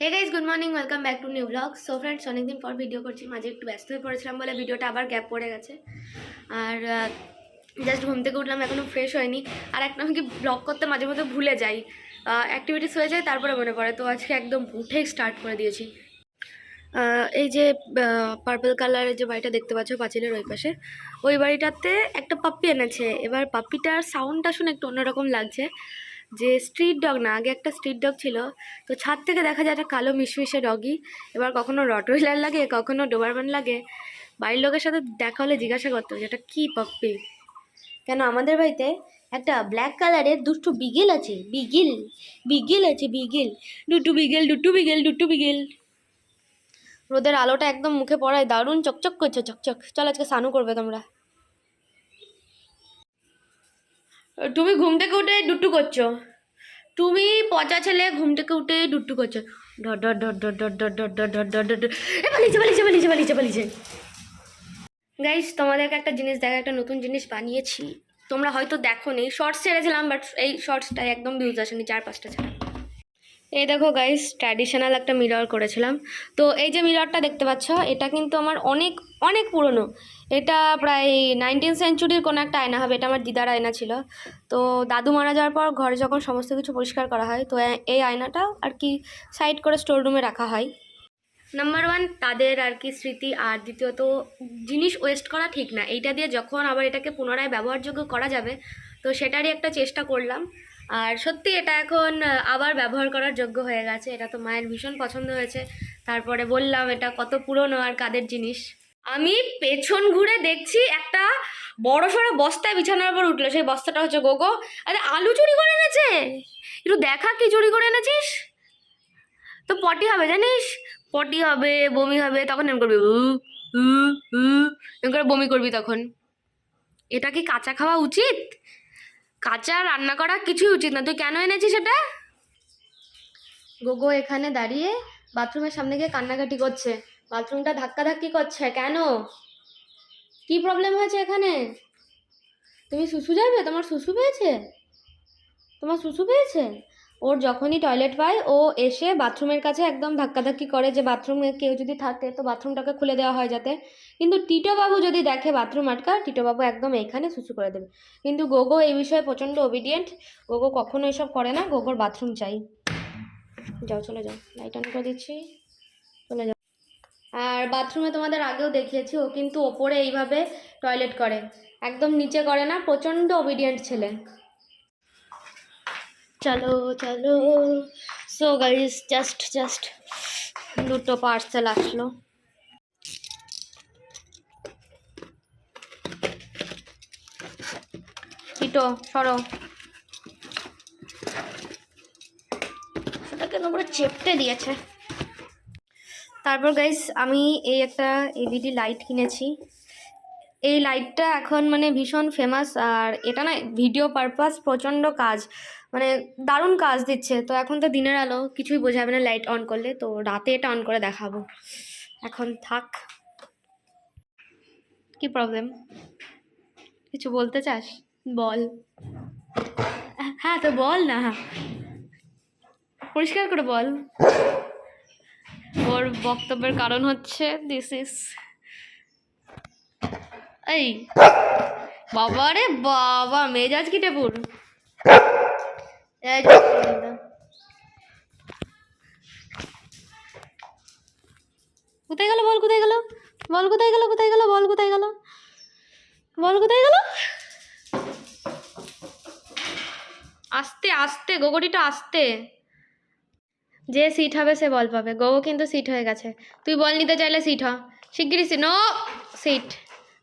Hey guys, good morning, welcome back to new blog. So friends, অনেকদিন পর video করছি, মাঝে একটু ব্যস্ত হয়ে পড়েছিলাম বলে ভিডিওটা আবার গ্যাপ পড়ে গেছে। আর জাস্ট ঘুম থেকে উঠলাম, এখনও ফ্রেশ হয়নি। আর একটা আমি কি ব্লগ করতে মাঝে মধ্যে ভুলে যাই, অ্যাক্টিভিটিস হয়ে যায়, তারপরে মনে পড়ে। তো আজকে একদম উঠেই স্টার্ট করে দিয়েছি। এই যে পার্পল কালারের যে বাড়িটা দেখতে পাচ্ছ পাঁচিলের ওই পাশে, ওই বাড়িটাতে একটা পাপ্পি এনেছে। এবার পাপ্পিটার সাউন্ডটা শুনে একটু অন্যরকম লাগছে, যে স্ট্রিট ডগ না, আগে একটা স্ট্রিট ডগ ছিল। তো ছাদ থেকে দেখা যায় একটা কালো মিশমিশে ডগই। এবার কখনো রটওয়েলার লাগে, কখনো ডোবারম্যান লাগে। বাড়ির লোকের সাথে দেখা হলে জিজ্ঞাসা করতো যে এটা কী পাপ্পি। কেন আমাদের বাড়িতে একটা ব্ল্যাক কালারের দুষ্টু বিগেল আছে, বিগেল বিগেল আছে, বিগেল, ডুটু বিগেল, ডুটু বিগেল, ডুটু বিগেল। রোদের আলোটা একদম মুখে পড়ায় দারুণ চকচক করছে, চকচক। চল আজকে স্নানও করবে তোমরা। তুমি ঘুম থেকে উঠে ডুট্টু করছো, তুমি পচা ছেলে, ঘুম থেকে উঠে ডুট্টু করছো। Dot dot dot dot dot dot dot dot dot dot dot. পালিয়েছে পালিয়েছে পালিয়েছে পালিয়েছে পালিয়েছে। গাইস, তোমাদেরকে একটা জিনিস দেখা, একটা নতুন জিনিস বানিয়েছি। তোমরা হয়তো দেখো নি, শর্টস ছেড়েছিলাম, বাট এই শর্টসটাই একদম ভিউজ আসেনি, 4-5টা ছাড়া। এই দেখো গাইস, ট্র্যাডিশনাল একটা মিরর করেছিলাম। তো এই যে মিররটা দেখতে পাচ্ছ, এটা কিন্তু আমার অনেক অনেক পুরনো। এটা প্রায় 19th সেঞ্চুরির কোনো একটা আয়না হবে। এটা আমার দিদার আয়না ছিল। তো দাদু মারা যাওয়ার পর ঘরে যখন সমস্ত কিছু পরিষ্কার করা হয়, তো এই আয়নাটা আর কি সাইড করে স্টোর রুমে রাখা হয়। নাম্বার 1 তাদের আর কি স্মৃতি, আর দ্বিতীয়ত জিনিস ওয়েস্ট করা ঠিক না। এইটা দিয়ে যখন আবার এটাকে পুনরায় ব্যবহারযোগ্য করা যাবে, তো সেটারই একটা চেষ্টা করলাম। আর সত্যি এটা এখন আবার ব্যবহার করার যোগ্য হয়ে গেছে। এটা তো মায়ের ভীষণ পছন্দ হয়েছে। তারপরে বললাম এটা কত পুরনো আর কাদের জিনিস। আমি পেছন ঘুরে দেখছি একটা বড় সড়ো বস্তায় বিছানার উপর উঠলো। সেই বস্তাটা হচ্ছে গোগো। আরে আলু চুরি করে এনেছে, একটু দেখা কি চুরি করে এনেছিস। তো পটি হবে জানিস, পটি হবে, বমি হবে, তখন এমন করবি উ উ উ, এমন করে বমি করবি তখন। এটা কি কাঁচা খাওয়া উচিত? কাঁচা রান্না করা কিছুই উচিত না। তুই কেন এনেছিস এটা? গোগো এখানে দাঁড়িয়ে বাথরুমের সামনে গিয়ে কান্নাকাটি করছে, বাথরুমটা ধাক্কাধাক্কি করছে। কেন, কি প্রবলেম হয়েছে এখানে? তুমি শুশু যাবে? তোমার শুশু পেয়েছে? তোমার শুশু পেয়েছে? ওর যখনই টয়লেট পায় ও এসে বাথরুমের কাছে একদম ধাক্কাধাক্কি করে, যে বাথরুমে কেউ যদি থাকে তো বাথরুমটাকে খুলে দেওয়া হয় যাতে। কিন্তু টিটোবাবু যদি দেখে বাথরুম আটকা, টিটোবাবু একদম এইখানে শুশু করে দেবে। কিন্তু গোগো এই বিষয়ে প্রচণ্ড ওবিডিয়েন্ট। গোগো কখনো এসব করে না, গোগোর বাথরুম চাই। যাও, চলে যাও, লাইট অন করে দিচ্ছি, চলে যাও। আর বাথরুমে তোমাদের আগেও দেখিয়েছি, ও কিন্তু ওপরে এইভাবে টয়লেট করে, একদম নিচে করে না। প্রচণ্ড ওবিডিয়েন্ট ছেলে। চলো চলো। সো গাইস, জাস্ট দুটো পার্সেল আসলো। কিটো সরো, সেটাকে তোমরা চেপটে দিয়েছে। তারপর গাইস, আমি এই একটা এলইডি লাইট কিনেছি। এই লাইটটা এখন মানে ভীষণ ফেমাস, আর এটা না ভিডিও পারপাস প্রচণ্ড কাজ, মানে দারুণ কাজ দিচ্ছে। তো এখন তো দিনের আলো, কিছুই বোঝা যাবে না লাইট অন করলে, তো রাতে এটা অন করে দেখাবো। এখন থাক। কি প্রবলেম, কিছু বলতে চাস? বল। হ্যাঁ তো বল না, পরিষ্কার করে বল। ওর বক্তব্যের কারণ হচ্ছে দিস ইজ, এই বাবা রে বাবা, মেজাজ কি টেপুর। কোথায় গেল বল, কোথায় গেল বল, কোথায় গেল, কোথায় গেল বল, কোথায় গেল বল, কোথায় গেল। আস্তে আস্তে গোগটিটা, আস্তে। যে সিট হবে সে বল পাবে। গোগো কিন্তু সিট হয়ে গেছে। তুই বল নিতে চাইলে সিট হ, শিগগিরই sit. No sit,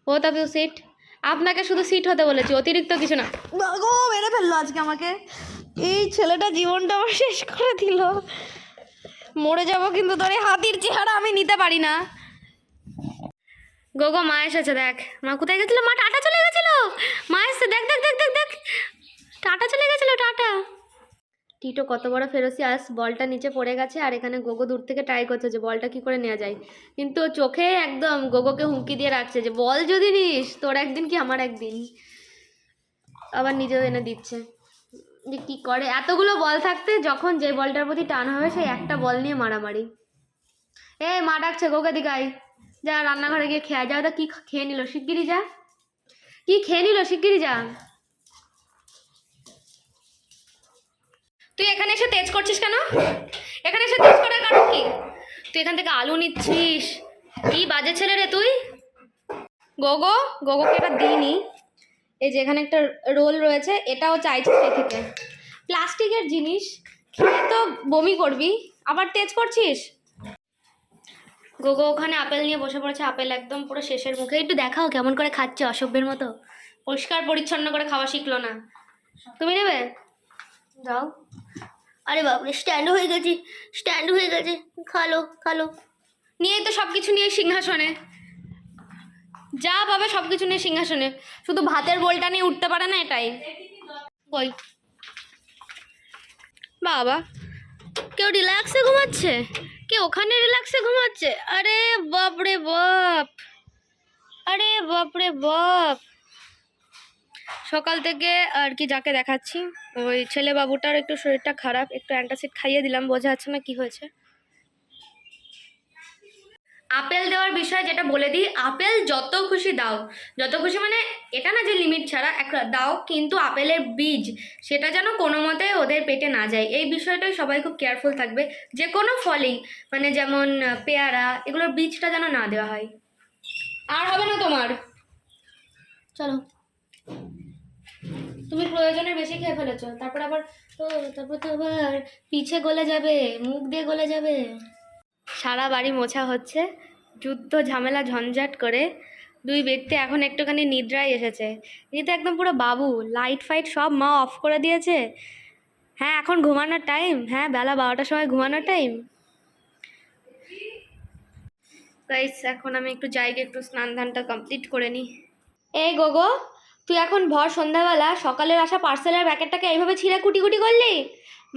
both of you sit. আপনাকে শুধু সিট হতে বলেছি, অতিরিক্ত কিছু না। গো মেরে ফেললো আজকে আমাকে, এই ছেলেটা জীবনটা আমার শেষ করে দিল। মরে যাবো, কিন্তু তোর এই হাতির চেহারা আমি নিতে পারি না। গোগো মা এসেছে, দেখ মা কোথায় গেছিল। মা টাটা চলে গেছিল, মা এসছে, দেখ দেখ দেখ দেখ দেখ, টাটা চলে গেছিল, টাটা। টিটো কত বড় ফেরোসিয়াস, বলটা নিচে পড়ে গেছে, আর এখানে গোগো দূর থেকে ট্রাই করছে যে বলটা কি করে নেওয়া যায়। কিন্তু চোখে একদম গোগোকে হুমকি দিয়ে রাখছে যে বল যদি নিস, তোর একদিন কি আমার একদিন। আবার নিজেও এনে দিচ্ছে। যে কি করে, এতগুলো বল থাকতে যখন যে বলটার প্রতি টান হবে সেই একটা বল নিয়ে মারামারি। মা ডাকছে, গোকে দিকাই যা রান্নাঘরে গিয়ে খেয়ে যাও। কি খেয়ে নিল শিগগিরি যা, কি খেয়ে নিল শিগগিরি যা। তুই এখানে এসে তেজ করছিস কেন? এখানে এসে তেজ করার কারণ কি? তুই এখান থেকে আলু নিচ্ছিস, কি বাজে ছেলে রে তুই। গোগোকে এটা দিইনি। এই যে এখানে একটা রোল রয়েছে, এটাও চাইছে সে থেকে। প্লাস্টিকের জিনিস খেয়ে তো বমি করবি, আবার তেজ করছিস। গোগো ওখানে আপেল নিয়ে বসে পড়েছে, আপেল একদম পুরো শেষের মুখে। একটু দেখাও কেমন করে খাচ্ছে অসভ্যের মতো, পরিষ্কার পরিচ্ছন্ন করে খাওয়া শিখলো না। তুমি নেবে? যাও। আরে বাবরে, স্ট্যান্ড হয়ে গেছে, খালো। নিয়েই তো সব কিছু নিয়ে সিংহাসনে, যা পাবে সব কিছু নিয়ে সিংহাসনে, শুধু ভাতের বোলটা নিয়ে উঠতে পারে না, এটাই। কই বাবা, কেউ রিল্যাক্সে ঘুমাচ্ছে, কে ওখানে রিল্যাক্সে ঘুমাচ্ছে? আরে বাপরে বাপ। সকাল থেকে আর কি যাকে দেখাচ্ছি, ওই ছেলে বাবুটার একটু শরীরটা খারাপ, একটু অ্যান্টাসিড খাইয়ে দিলাম, বোঝা যাচ্ছে না কি হয়েছে। আপেল দেওয়ার বিষয় যেটা বলে দিই, আপেল যত খুশি দাও, যত খুশি মানে এটা না যে লিমিট ছাড়া একটা দাও, কিন্তু আপেলের বীজ সেটা যেন কোনো মতে ওদের পেটে না যায়, এই বিষয়টাই সবাই খুব কেয়ারফুল থাকবে। যে কোনো ফলেই, মানে যেমন পেয়ারা, এগুলোর বীজটা যেন না দেওয়া হয়। আর হবে না তোমার, চলো। তুমি প্রয়োজনের বেশি খেয়ে ফেলেছো, তারপর তো আবার পিছে গলে যাবে, মুখ দিয়ে গলে যাবে। সারা বাড়ি মোছা হচ্ছে, যুদ্ধ ঝামেলা ঝঞ্ঝাট করে দুই ব্যক্তি এখন একটুখানি নিদ্রায় এসেছে। এই তো একদম পুরো বাবু, লাইট ফাইট সব মা অফ করে দিয়েছে। হ্যাঁ এখন ঘুমানোর টাইম, হ্যাঁ বেলা 12টার সময় ঘুমানোর টাইম। গাইস এখন আমি একটু একটু স্নান ধানটা কমপ্লিট করে নিই। এই গোগো, তুই এখন ভর সন্ধ্যাবেলা সকালের আসা পার্সেলের প্যাকেটটাকে এইভাবে ছিঁড়ে কুটি করলি?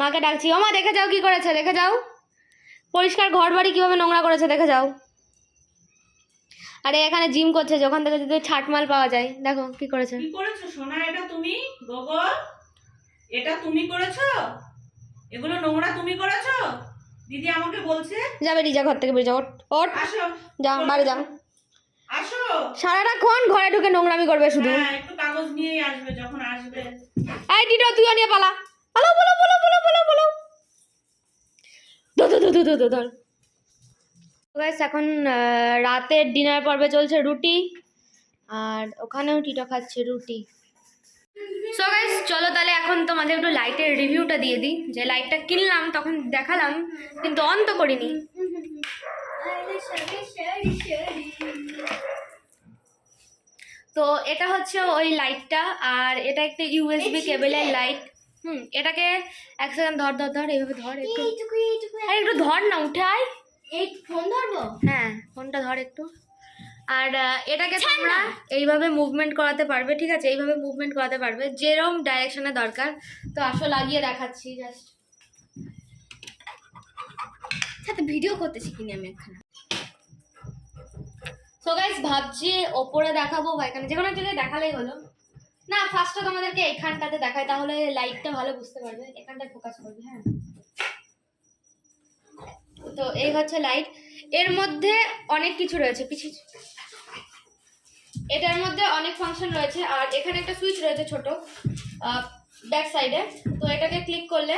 মাকে ডাকছি, ও মা দেখে যাও কি করেছে, দেখে যাও পরিষ্কার ঘর বাড়ি কীভাবে নোংরা করেছে, দেখে যাও। আরে এখানে জিম করছে, যখন থেকে যদি ছাটমাল পাওয়া যায়, দেখো কি করেছে। কি করেছো সোনা? এটা তুমি গোগো, এটা তুমি করেছো? এগুলো নোংরা তুমি করেছো? দিদি আমাকে বলছে। যাবে রিজা, ঘর থেকে বেরিয়ে যাও, ওঠ আসো, যাও বাড়ি যাও। আসো, সারাক্ষণ ঘরে ঢুকে নোংরামি করবে শুধু। হ্যাঁ একটু কাগজ নিয়েই আসবে যখন আসবে। এই টিটো তুইও নিয়ে পালা, পালো বলো ধর। গাইস এখন রাতের ডিনার পর্বে চলছে রুটি, আর ওখানেও টিটো খাচ্ছে রুটি। সো গাইস চলো তাহলে এখন তোমাদের একটু লাইটের রিভিউটা দিয়ে দিই। যে লাইটটা কিনলাম তখন দেখালাম, কিন্তু অন তো করিনি। তো এটা হচ্ছে ওই লাইটটা, আর এটা একটা ইউএসবি কেবলের লাইট। এটাকে এক সেকেন্ড ধর এইভাবে ধর একটু, আরে একটু ধর না, উঠে আয়। এই ফোন ধরবো? হ্যাঁ ফোনটা ধর একটু। আর এটাকে তোমরা এইভাবে মুভমেন্ট করাতে পারবে, ঠিক আছে, এইভাবে মুভমেন্ট করাতে পারবে যেরকম ডাইরেকশনে দরকার। তো আসো লাগিয়ে দেখাচ্ছি, জাস্ট সাথে ভিডিও করতে শিখিনি আমি এখানে। সো গাইস ভাবছি ওপরে দেখাবো বা এখানে, যেকোনো জায়গায় দেখালেই হলো। না ফার্স্টে তোমাদেরকে এখানটাতে দেখাই, তাহলে লাইটটা ভালো বুঝতে পারবে, এখানটায় ফোকাস করবে। হ্যাঁ তো এই হচ্ছে লাইট, এর মধ্যে অনেক কিছু রয়েছে, এটার মধ্যে অনেক ফাংশন রয়েছে। আর এখানে একটা সুইচ রয়েছে ছোট ব্যাক সাইডে, তো এটাকে ক্লিক করলে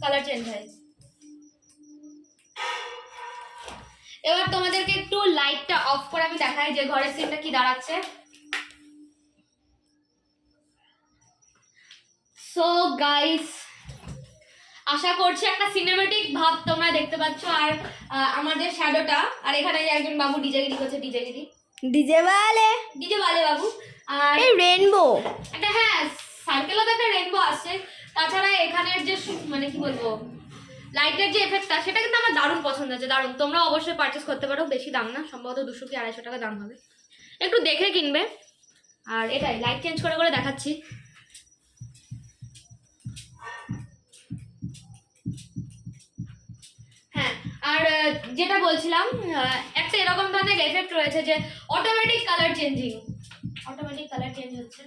কালার চেঞ্জ হয়। এবার তোমাদেরকে একটু লাইটটা অফ করে আমি দেখাই যে ঘরের সিনটা কি দাঁড়াচ্ছে। সো গাইস আশা করছি একটা সিনেমেটিক ভাব তোমরা দেখতে পাচ্ছ। আর আমাদের শ্যাডোটা, আর এখানে একজন বাবু ডিজেগিরি করছে, ডিজে বালে বাবু। আর এই রেইনবো একটা, হ্যাঁ সার্কেলও তো একটা রেইনবো আসছে। তাছাড়া এখানের যে মানে কি বলবো লাইটের যে এফেক্টটা, সেটা কিন্তু আমার দারুণ পছন্দ হয়েছে, দারুণ। তোমরা অবশ্যই পারচেস করতে পারো, বেশি দাম না, সম্ভবত 200 কি 250 টাকা দাম হবে, একটু দেখে কিনবে। আর এটাই লাইট চেঞ্জ করে দেখাচ্ছি। হ্যাঁ আর যেটা বলছিলাম, একটা এরকম ধরনের এফেক্ট রয়েছে যে অটোমেটিক কালার চেঞ্জ হচ্ছে।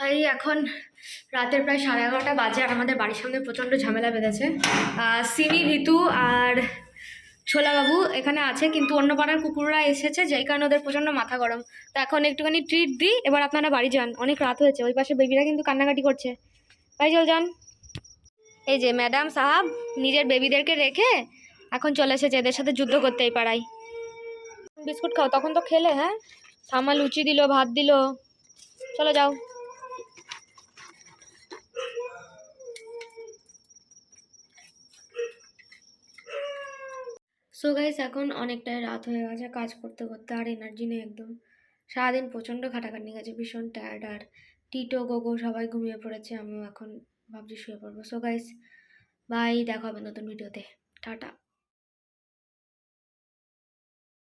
ভাই এখন রাতের প্রায় 11:30 বাজে, আর আমাদের বাড়ির সামনে প্রচণ্ড ঝামেলা বেঁধেছে। সিমি, ঋতু আর ছোলাবাবু এখানে আছে, কিন্তু অন্য পাড়ার কুকুররা এসেছে, যেই কারণে ওদের প্রচণ্ড মাথা গরম। তো এখন একটুখানি ট্রিট দিই, এবার আপনারা বাড়ি যান, অনেক রাত হয়েছে। ওই পাশে বেবিরা কিন্তু কান্নাকাটি করছে, বাড়ি চল যান। এই যে ম্যাডাম সাহাব নিজের বেবিদেরকে রেখে এখন চলে এসেছে এদের সাথে যুদ্ধ করতে এই পাড়ায়। বিস্কুট খাও, তখন তো খেলে। হ্যাঁ, সামা লুচি দিল, ভাত দিল, চলো যাও। সো গাইস, এখন অনেকটাই রাত হয়ে গেছে, কাজ করতে করতে আর এনার্জি নেই একদম। সারাদিন প্রচণ্ড খাটাখাটনি গেছে, ভীষণ টায়ার্ড। আর টিটো, গোগো সবাই ঘুমিয়ে পড়েছে, আমিও এখন ভাবছি শুয়ে পড়বো। সো গাইস, বাই, দেখা হবে নতুন ভিডিওতে, টাটা।